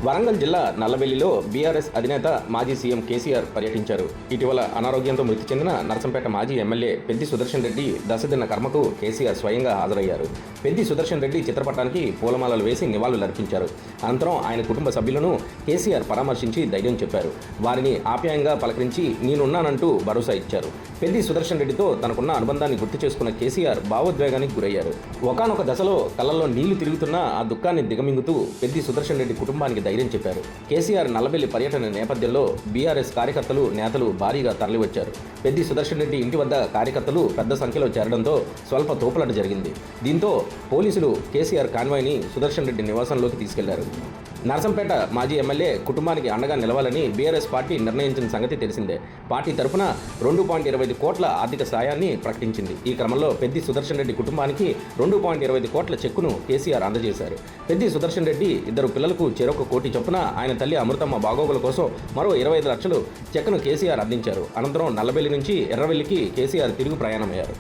వరంగల్ జిల్లా నల్లబెల్లిలో బీఆర్ఎస్ అధినేత మాజీ సీఎం కేసీఆర్ పర్యటించారు. ఇటీవల అనారోగ్యంతో మృతి చెందిన నర్సంపేట మాజీ ఎమ్మెల్యే పెద్ది సుదర్శన్ రెడ్డి దశదిన కర్మకు కేసీఆర్ స్వయంగా హాజరయ్యారు. పెద్ది సుదర్శన్ రెడ్డి చిత్రపటానికి పూలమాలలు వేసి నివాళులర్పించారు. అనంతరం ఆయన కుటుంబ సభ్యులను కేసీఆర్ పరామర్శించి ధైర్యం చెప్పారు. వారిని ఆప్యాయంగా పలకరించి నేనున్నానంటూ భరోసా ఇచ్చారు. పెద్ది సుదర్శన్ రెడ్డితో తనకున్న అనుబంధాన్ని గుర్తు చేసుకున్న కేసీఆర్ భావోద్వేగానికి గురయ్యారు. ఒకానొక దశలో కళ్ళల్లో నీళ్లు తిరుగుతున్నా ఆ దుఃఖాన్ని దిగమింగుతూ పెద్ది సుదర్శన్ రెడ్డి కుటుంబానికి ధైర్యం చెప్పారు. కేసీఆర్ నల్లబెల్లి పర్యటన నేపథ్యంలో బీఆర్ఎస్ కార్యకర్తలు, నేతలు భారీగా తరలివచ్చారు. పెద్ది సుదర్శన్ రెడ్డి ఇంటి వద్ద కార్యకర్తలు పెద్ద సంఖ్యలో చేరడంతో స్వల్ప తోపులాట జరిగింది. దీంతో పోలీసులు కేసీఆర్ కాన్వాయ్ని సుదర్శన్ రెడ్డి నివాసంలోకి తీసుకెళ్లారు. నర్సంపేట మాజీ ఎమ్మెల్యే కుటుంబానికి అండగా నిలవాలని బీఆర్ఎస్ పార్టీ నిర్ణయించిన సంగతి తెలిసిందే. పార్టీ తరఫున 2.25 కోట్ల ఆర్థిక సాయాన్ని ప్రకటించింది. ఈ క్రమంలో పెద్ది సుదర్శన్ రెడ్డి కుటుంబానికి 2.25 కోట్ల చెక్కును కేసీఆర్ అందజేశారు. పెద్ది సుదర్శన్ రెడ్డి ఇద్దరు పిల్లలకు చెరొక కోటి చొప్పున ఆయన తల్లి అమృతమ్మ బాగోగుల కోసం మరో 25 లక్షలు చెక్కును కేసీఆర్ అందించారు. అనంతరం నల్లబెల్లి నుంచి ఎర్రవెల్లికి కేసీఆర్ తిరుగు ప్రయాణమయ్యారు.